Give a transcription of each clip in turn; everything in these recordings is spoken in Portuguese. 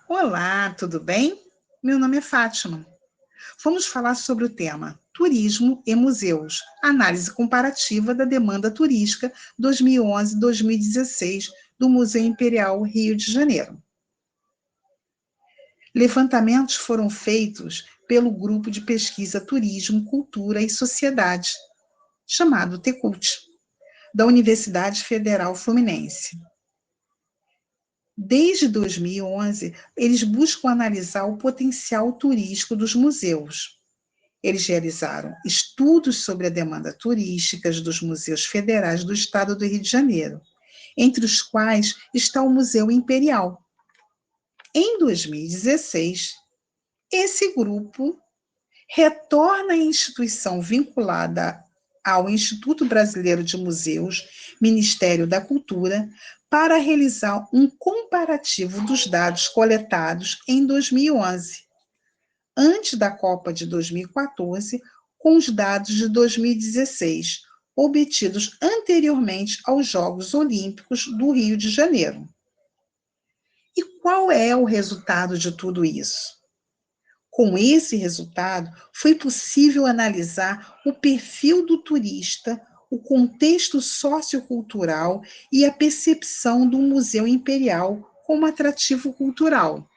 Olá, tudo bem? Meu nome é Fátima. Vamos falar sobre o tema Turismo e Museus, análise comparativa da demanda turística 2011-2016 do Museu Imperial Rio de Janeiro. Levantamentos foram feitos pelo Grupo de Pesquisa Turismo, Cultura e Sociedade, chamado TECULT, da Universidade Federal Fluminense. Desde 2011, eles buscam analisar o potencial turístico dos museus. Eles realizaram estudos sobre a demanda turística dos museus federais do estado do Rio de Janeiro, entre os quais está o Museu Imperial. Em 2016, esse grupo retorna à instituição vinculada ao Instituto Brasileiro de Museus, Ministério da Cultura, para realizar um comparativo dos dados coletados em 2011, antes da Copa de 2014, com os dados de 2016, obtidos anteriormente aos Jogos Olímpicos do Rio de Janeiro. E qual é o resultado de tudo isso? Com esse resultado, foi possível analisar o perfil do turista, o contexto sociocultural e a percepção do Museu Imperial como atrativo cultural.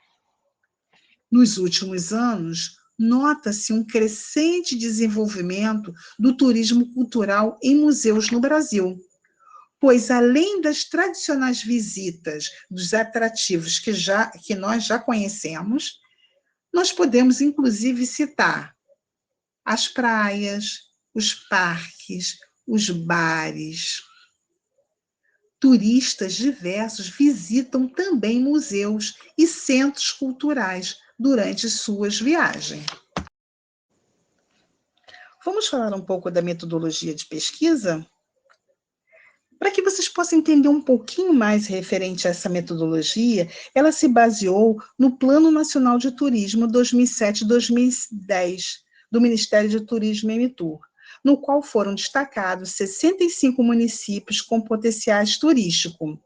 Nos últimos anos, nota-se um crescente desenvolvimento do turismo cultural em museus no Brasil, pois além das tradicionais visitas dos atrativos que nós já conhecemos, nós podemos, inclusive, citar as praias, os parques, os bares. Turistas diversos visitam também museus e centros culturais durante suas viagens. Vamos falar um pouco da metodologia de pesquisa? Para que vocês possam entender um pouquinho mais referente a essa metodologia, ela se baseou no Plano Nacional de Turismo 2007-2010, do Ministério de Turismo e Mitur, no qual foram destacados 65 municípios com potenciais turístico.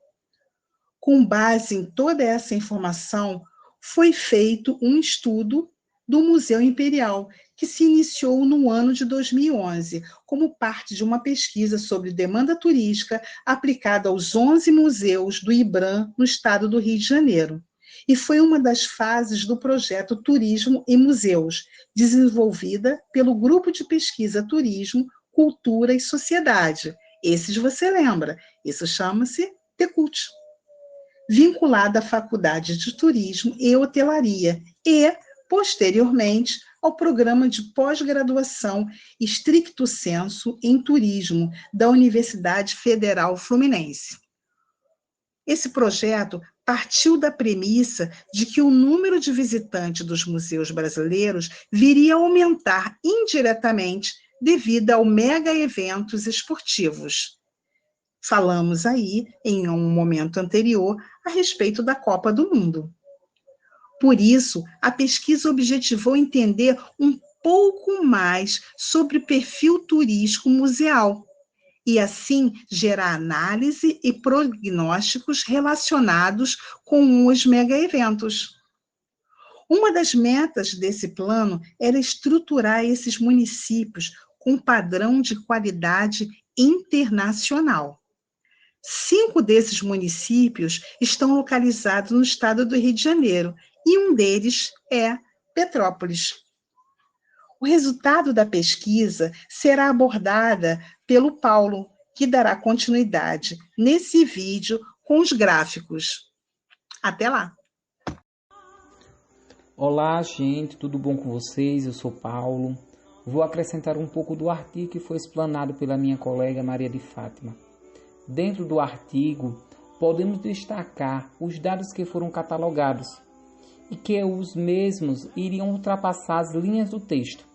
Com base em toda essa informação, foi feito um estudo do Museu Imperial, que se iniciou no ano de 2011, como parte de uma pesquisa sobre demanda turística aplicada aos 11 museus do IBRAM no estado do Rio de Janeiro. E foi uma das fases do projeto Turismo e Museus, desenvolvida pelo Grupo de Pesquisa Turismo, Cultura e Sociedade. Esses você lembra, isso chama-se TECULT, vinculada à Faculdade de Turismo e Hotelaria e, posteriormente, ao programa de pós-graduação Stricto Sensu em Turismo da Universidade Federal Fluminense. Esse projeto partiu da premissa de que o número de visitantes dos museus brasileiros viria a aumentar indiretamente devido ao mega eventos esportivos. Falamos aí, em um momento anterior, a respeito da Copa do Mundo. Por isso, a pesquisa objetivou entender um pouco mais sobre o perfil turístico museal e, assim, gerar análise e prognósticos relacionados com os mega-eventos. Uma das metas desse plano era estruturar esses municípios com padrão de qualidade internacional. 5 desses municípios estão localizados no estado do Rio de Janeiro, e um deles é Petrópolis. O resultado da pesquisa será abordada pelo Paulo, que dará continuidade nesse vídeo com os gráficos. Até lá! Olá, gente, tudo bom com vocês? Eu sou Paulo. Vou acrescentar um pouco do artigo que foi explanado pela minha colega Maria de Fátima. Dentro do artigo, podemos destacar os dados que foram catalogados e que os mesmos iriam ultrapassar as linhas do texto.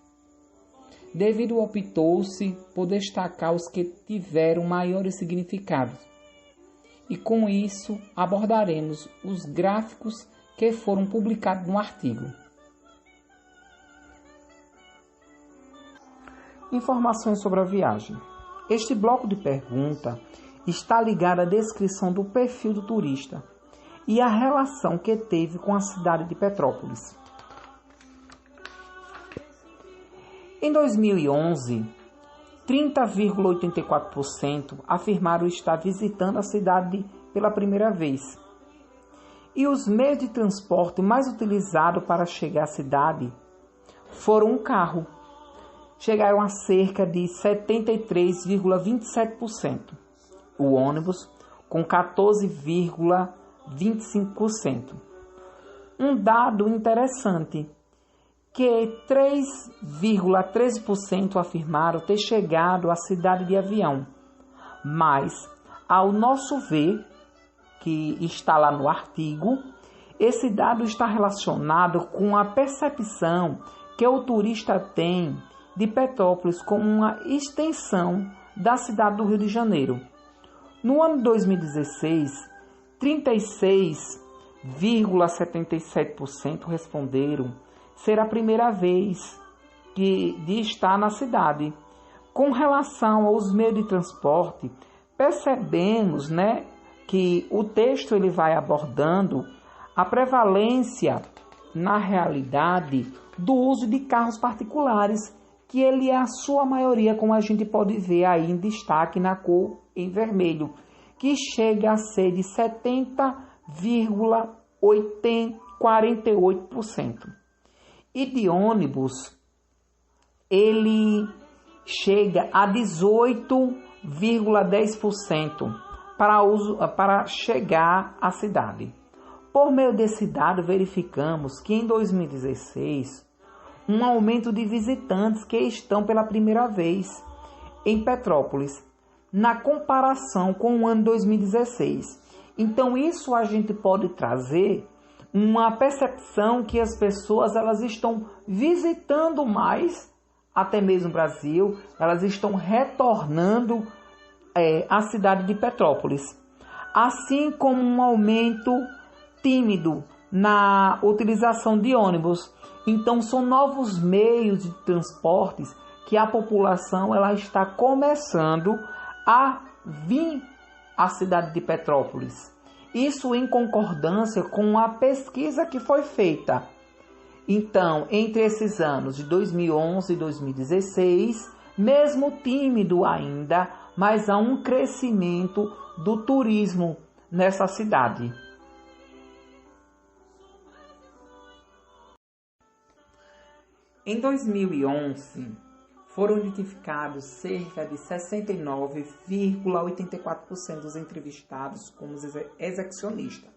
Devido optou-se por destacar os que tiveram maiores significados. E com isso, abordaremos os gráficos que foram publicados no artigo. Informações sobre a viagem. Este bloco de pergunta está ligado à descrição do perfil do turista. e a relação que teve com a cidade de Petrópolis. Em 2011, 30,84% afirmaram estar visitando a cidade pela primeira vez. E os meios de transporte mais utilizados para chegar à cidade foram um carro. Chegaram a cerca de 73,27%. O ônibus, com 14,25%. Um dado interessante, que 3,13% afirmaram ter chegado à cidade de avião. Mas, ao nosso ver, que está lá no artigo, esse dado está relacionado com a percepção que o turista tem de Petrópolis como uma extensão da cidade do Rio de Janeiro. No ano 2016, 36,77% responderam ser a primeira vez de estar na cidade. Com relação aos meios de transporte, percebemos, que o texto ele vai abordando a prevalência, na realidade, do uso de carros particulares, que ele é a sua maioria, como a gente pode ver aí em destaque na cor em vermelho, que chega a ser de 70,48%. E de ônibus, ele chega a 18,10% para chegar à cidade. Por meio desse dado, verificamos que em 2016, um aumento de visitantes que estão pela primeira vez em Petrópolis, na comparação com o ano 2016. Então, isso a gente pode trazer uma percepção que as pessoas elas estão visitando mais, até mesmo o Brasil, elas estão retornando à cidade de Petrópolis. Assim como um aumento tímido na utilização de ônibus. Então, são novos meios de transportes que a população ela está começando a vir à cidade de Petrópolis. Isso em concordância com a pesquisa que foi feita. Então, entre esses anos de 2011 e 2016, mesmo tímido ainda, mas há um crescimento do turismo nessa cidade. Em 2011, foram identificados cerca de 69,84% dos entrevistados como execucionistas,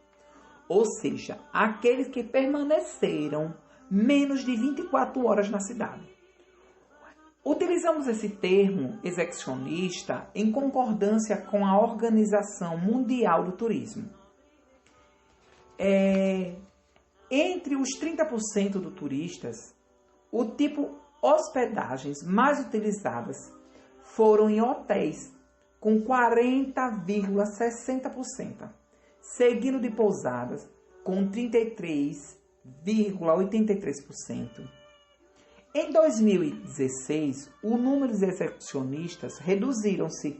ou seja, aqueles que permaneceram menos de 24 horas na cidade. Utilizamos esse termo execucionista em concordância com a Organização Mundial do Turismo. Entre os 30% dos turistas, o tipo hospedagens mais utilizadas foram em hotéis, com 40,60%, seguido de pousadas, com 33,83%. Em 2016, o número de execucionistas reduziram-se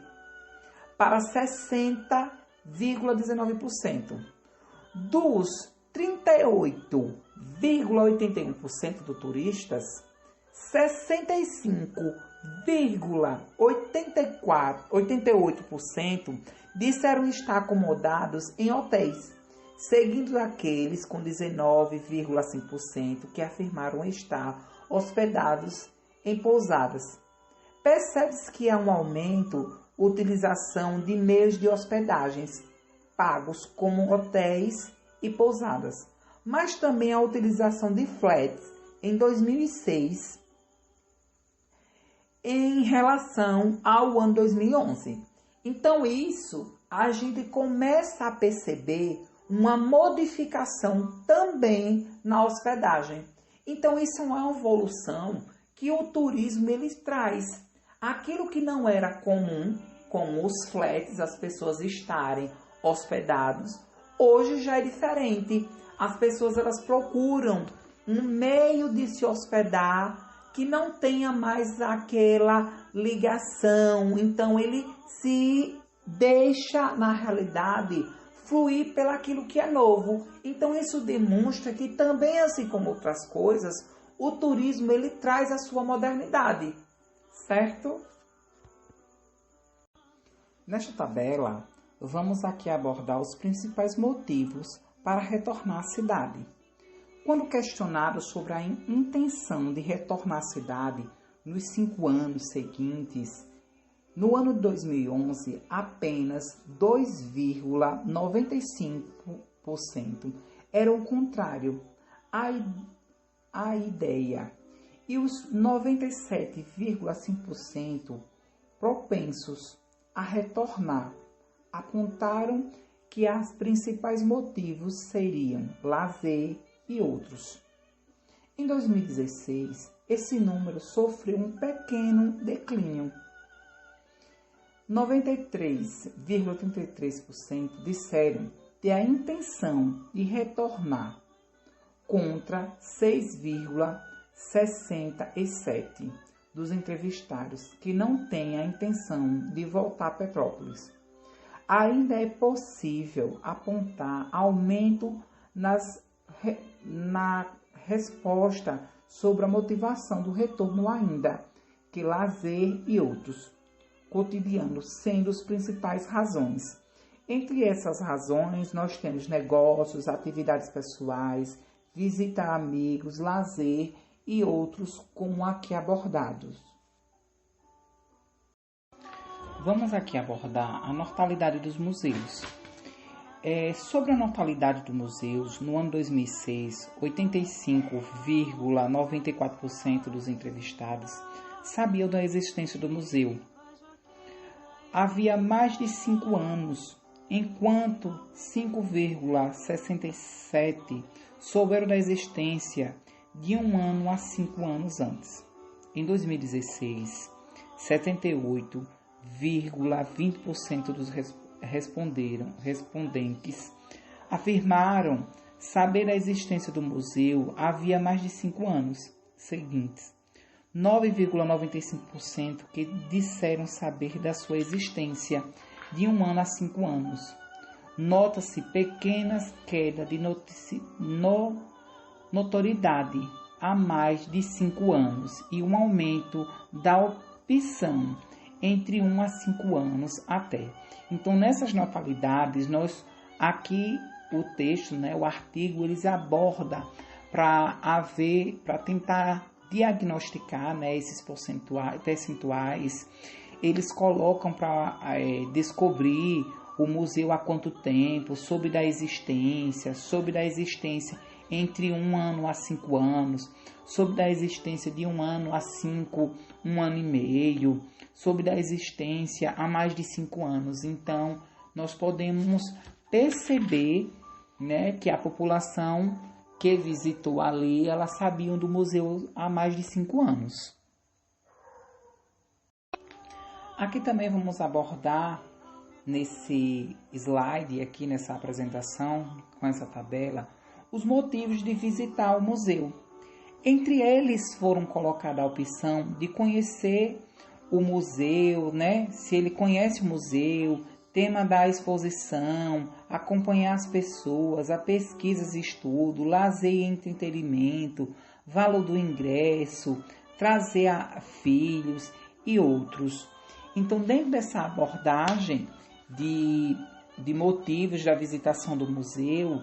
para 60,19%. Dos 38,81% dos turistas, 65,88% disseram estar acomodados em hotéis, seguindo daqueles com 19,5% que afirmaram estar hospedados em pousadas. Percebe-se que há um aumento utilização de meios de hospedagens pagos como hotéis e pousadas, mas também a utilização de flats em 2006 em relação ao ano 2011. Então isso a gente começa a perceber uma modificação também na hospedagem. Então isso é uma evolução que o turismo ele traz. Aquilo que não era comum, como os flats, as pessoas estarem hospedados, hoje já é diferente. As pessoas elas procuram um meio de se hospedar que não tenha mais aquela ligação. Então ele se deixa, na realidade, fluir pelaquilo que é novo. Então isso demonstra que também, assim como outras coisas, o turismo ele traz a sua modernidade, certo? Nesta tabela, vamos aqui abordar os principais motivos para retornar à cidade. Quando questionado sobre a intenção de retornar à cidade nos 5 anos seguintes, no ano de 2011, apenas 2,95% era o contrário à ideia, e os 97,5% propensos a retornar apontaram que os principais motivos seriam lazer e outros. Em 2016, esse número sofreu um pequeno declínio. 93,33% disseram ter a intenção de retornar, contra 6,67% dos entrevistados que não têm a intenção de voltar a Petrópolis. Ainda é possível apontar aumento na resposta sobre a motivação do retorno ainda, que lazer e outros cotidianos sendo as principais razões. Entre essas razões, nós temos negócios, atividades pessoais, visitar amigos, lazer e outros como aqui abordados. Vamos aqui abordar a mortalidade dos museus. Sobre a mortalidade dos museus, no ano 2006, 85,94% dos entrevistados sabiam da existência do museu. Havia mais de 5 anos, enquanto 5,67% souberam da existência de 1 ano a 5 anos antes. Em 2016, 78,20% dos respondentes afirmaram saber da existência do museu havia mais de 5 anos seguintes. 9,95% que disseram saber da sua existência de 1 ano a 5 anos. Nota-se pequenas quedas de notoriedade há mais de 5 anos e um aumento da opção entre 1 a 5 anos até. Então, nessas natalidades, aqui o texto, o artigo, eles aborda para tentar diagnosticar, esses percentuais. Eles colocam para descobrir o museu há quanto tempo, sobre da existência entre 1 ano a 5 anos, sobre da existência de 1 ano a 5, 1 ano e meio, sobre da existência há mais de 5 anos. Então, nós podemos perceber, que a população que visitou ali, elas sabiam do museu há mais de 5 anos. Aqui também vamos abordar, nesse slide, aqui nessa apresentação, com essa tabela, os motivos de visitar o museu. Entre eles foram colocada a opção de conhecer o museu, se ele conhece o museu, tema da exposição, acompanhar as pessoas, a pesquisas e estudo, lazer e entretenimento, valor do ingresso, trazer filhos e outros. Então, dentro dessa abordagem de motivos da visitação do museu,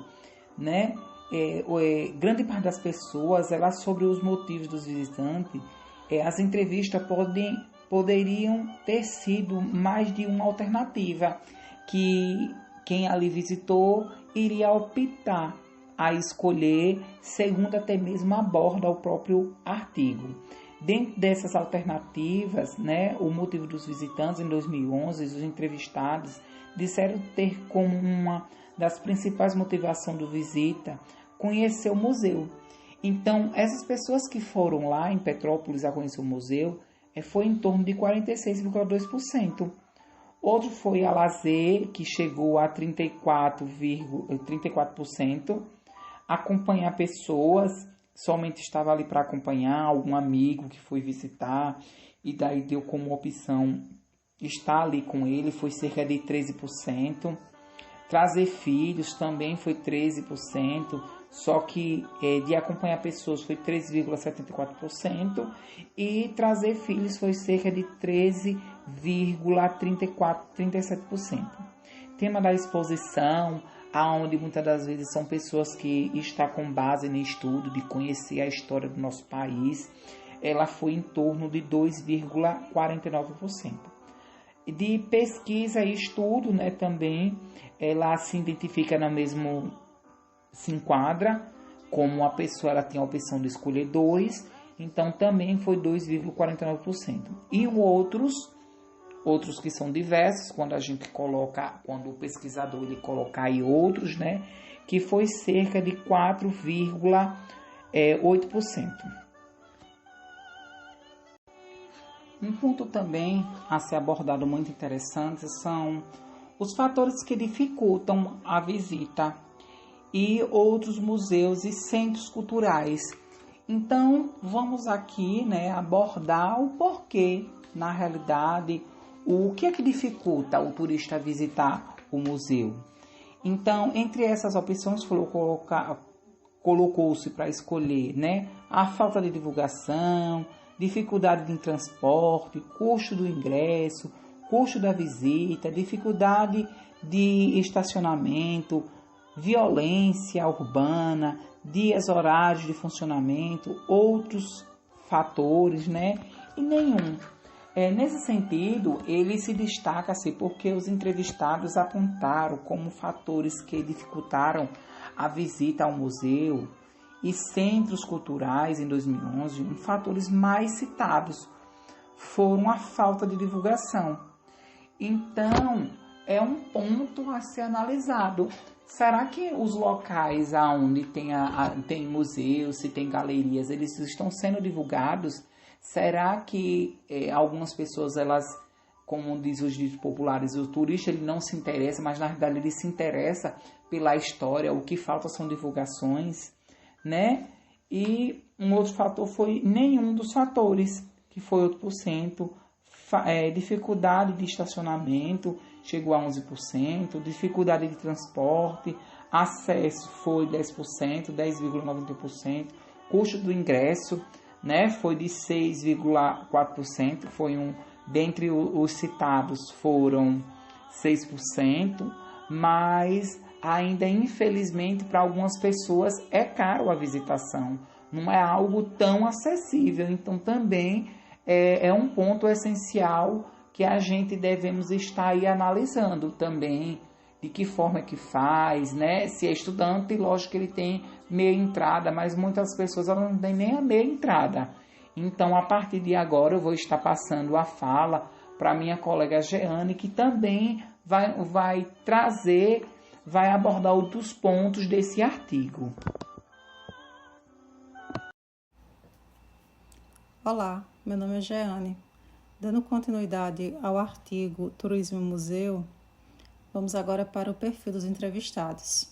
grande parte das pessoas, sobre os motivos dos visitantes, as entrevistas poderiam ter sido mais de uma alternativa, que quem ali visitou iria optar a escolher, segundo até mesmo aborda o próprio artigo. Dentro dessas alternativas, o motivo dos visitantes, em 2011, os entrevistados disseram ter como uma das principais motivações do visita conhecer o museu. Então, essas pessoas que foram lá em Petrópolis a conhecer o museu, foi em torno de 46,2%. Outro foi a lazer, que chegou a 34%. Acompanhar pessoas, somente estava ali para acompanhar algum amigo que foi visitar, e daí deu como opção estar ali com ele, foi cerca de 13%. Trazer filhos também foi 13%, só que de acompanhar pessoas foi 13,74% e trazer filhos foi cerca de 13,37%. Tema da exposição, aonde muitas das vezes são pessoas que estão com base no estudo de conhecer a história do nosso país, ela foi em torno de 2,49%. De pesquisa e estudo, né, também, ela se identifica se enquadra como a pessoa, ela tem a opção de escolher 2, então também foi 2,49%. E outros que são diversos, quando o pesquisador ele coloca aí outros, né, que foi cerca de 4,8%. Um ponto também a ser abordado muito interessante são os fatores que dificultam a visita e outros museus e centros culturais. Então, vamos aqui, né, abordar o porquê, na realidade, o que é que dificulta o turista visitar o museu. Então, entre essas opções, colocou-se para escolher, né, a falta de divulgação, dificuldade de transporte, custo do ingresso, custo da visita, dificuldade de estacionamento, violência urbana, dias, horários de funcionamento, outros fatores, né? E nenhum. Nesse sentido, ele se destaca-se porque os entrevistados apontaram como fatores que dificultaram a visita ao museu e centros culturais em 2011, um fatores mais citados foram a falta de divulgação. Então, é um ponto a ser analisado. Será que os locais onde tem museus, se tem galerias, eles estão sendo divulgados? Será que algumas pessoas, elas, como diz os ditos populares, o turista ele não se interessa, mas na verdade ele se interessa pela história, o que falta são divulgações, né? E um outro fator foi nenhum dos fatores, que foi 8%, dificuldade de estacionamento, chegou a 11%, dificuldade de transporte, acesso foi 10%, 10,91%, custo do ingresso, né, foi de 6,4%, dentre os citados foram 6%, mas ainda infelizmente para algumas pessoas é caro a visitação, não é algo tão acessível, então também é um ponto essencial que a gente devemos estar aí analisando também, de que forma que faz, né? Se é estudante, lógico que ele tem meia entrada, mas muitas pessoas não têm nem a meia entrada. Então, a partir de agora, eu vou estar passando a fala para minha colega Jeane, que também vai abordar outros pontos desse artigo. Olá, meu nome é Jeane. Dando continuidade ao artigo Turismo e Museu, vamos agora para o perfil dos entrevistados.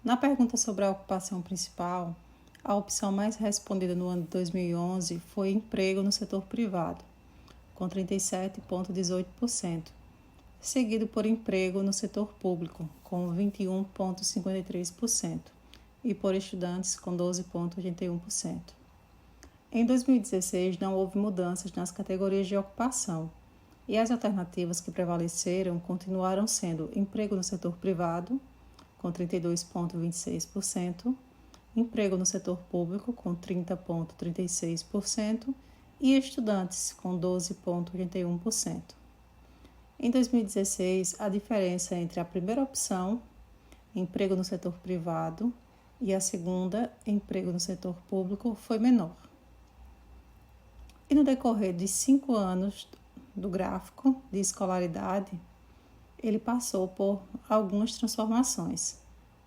Na pergunta sobre a ocupação principal, a opção mais respondida no ano de 2011 foi emprego no setor privado, com 37,18%, seguido por emprego no setor público, com 21,53%, e por estudantes, com 12,81%. Em 2016, não houve mudanças nas categorias de ocupação, e as alternativas que prevaleceram continuaram sendo emprego no setor privado, com 32,26%, emprego no setor público, com 30,36%, e estudantes, com 12,81%. Em 2016, a diferença entre a primeira opção, emprego no setor privado, e a segunda, emprego no setor público, foi menor. E no decorrer de 5 anos do gráfico de escolaridade, ele passou por algumas transformações,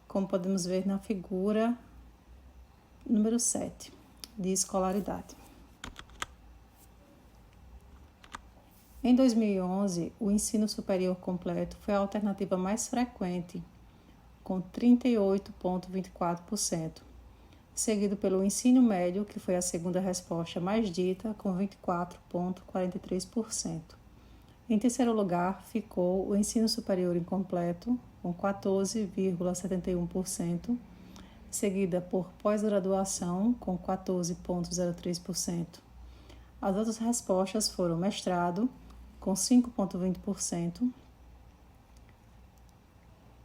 como podemos ver na figura número 7, de escolaridade. Em 2011, o ensino superior completo foi a alternativa mais frequente, com 38,24%, seguido pelo ensino médio, que foi a segunda resposta mais dita, com 24,43%. Em terceiro lugar, ficou o ensino superior incompleto, com 14,71%, seguida por pós-graduação, com 14,03%. As outras respostas foram mestrado, com 5,20%,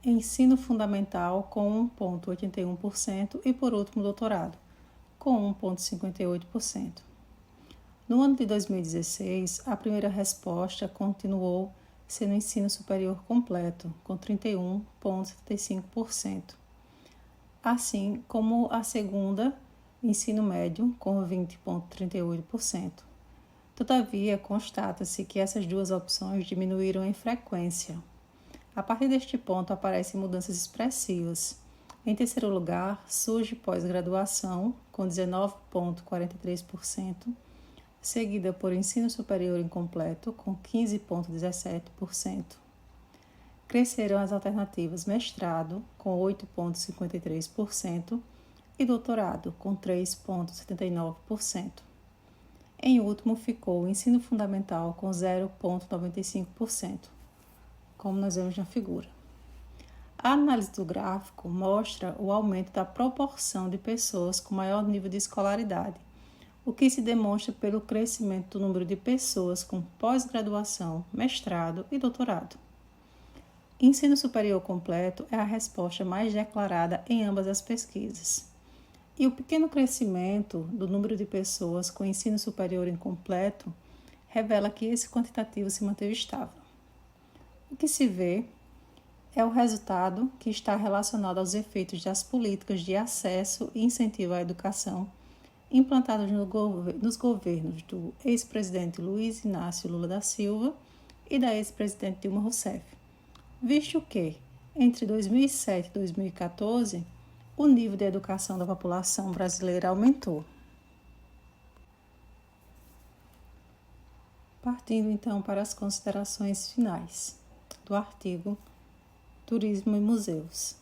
ensino fundamental, com 1,81%, e, por último, doutorado, com 1,58%. No ano de 2016, a primeira resposta continuou sendo ensino superior completo, com 31,75%, assim como a segunda, ensino médio, com 20,38%. Todavia, constata-se que essas duas opções diminuíram em frequência. A partir deste ponto, aparecem mudanças expressivas. Em terceiro lugar, surge pós-graduação, com 19,43%, seguida por ensino superior incompleto, com 15,17%. Cresceram as alternativas mestrado, com 8,53%, e doutorado, com 3,79%. Em último, ficou o ensino fundamental, com 0,95%, como nós vemos na figura. A análise do gráfico mostra o aumento da proporção de pessoas com maior nível de escolaridade, o que se demonstra pelo crescimento do número de pessoas com pós-graduação, mestrado e doutorado. Ensino superior completo é a resposta mais declarada em ambas as pesquisas. E o pequeno crescimento do número de pessoas com ensino superior incompleto revela que esse quantitativo se manteve estável. O que se vê é o resultado que está relacionado aos efeitos das políticas de acesso e incentivo à educação implantadas nos governos do ex-presidente Luiz Inácio Lula da Silva e da ex-presidente Dilma Rousseff, visto que, entre 2007 e 2014, o nível de educação da população brasileira aumentou. Partindo então para as considerações finais do artigo Turismo e Museus.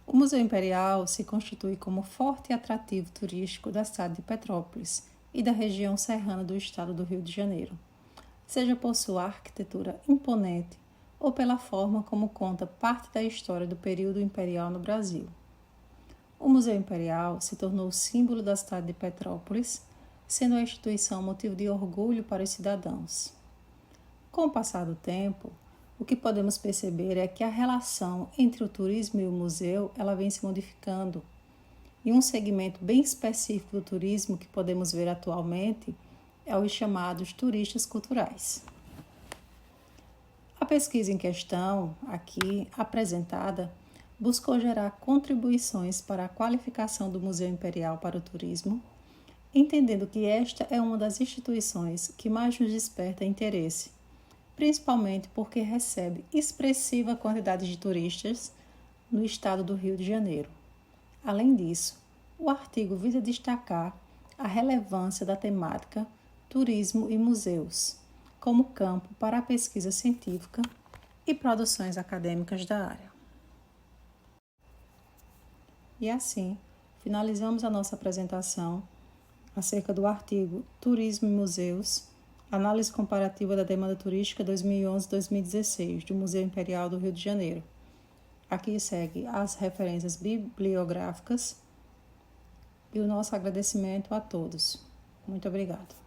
O Museu Imperial se constitui como forte atrativo turístico da cidade de Petrópolis e da região serrana do estado do Rio de Janeiro, seja por sua arquitetura imponente ou pela forma como conta parte da história do período imperial no Brasil. O Museu Imperial se tornou símbolo da cidade de Petrópolis, sendo a instituição motivo de orgulho para os cidadãos. Com o passar do tempo, o que podemos perceber é que a relação entre o turismo e o museu ela vem se modificando. E um segmento bem específico do turismo que podemos ver atualmente é os chamados turistas culturais. A pesquisa em questão, aqui apresentada, buscou gerar contribuições para a qualificação do Museu Imperial para o turismo, entendendo que esta é uma das instituições que mais nos desperta interesse, principalmente porque recebe expressiva quantidade de turistas no estado do Rio de Janeiro. Além disso, o artigo visa destacar a relevância da temática turismo e museus como campo para a pesquisa científica e produções acadêmicas da área. E assim, finalizamos a nossa apresentação acerca do artigo Turismo e Museus, Análise Comparativa da Demanda Turística 2011-2016, do Museu Imperial do Rio de Janeiro. Aqui segue as referências bibliográficas e o nosso agradecimento a todos. Muito obrigada.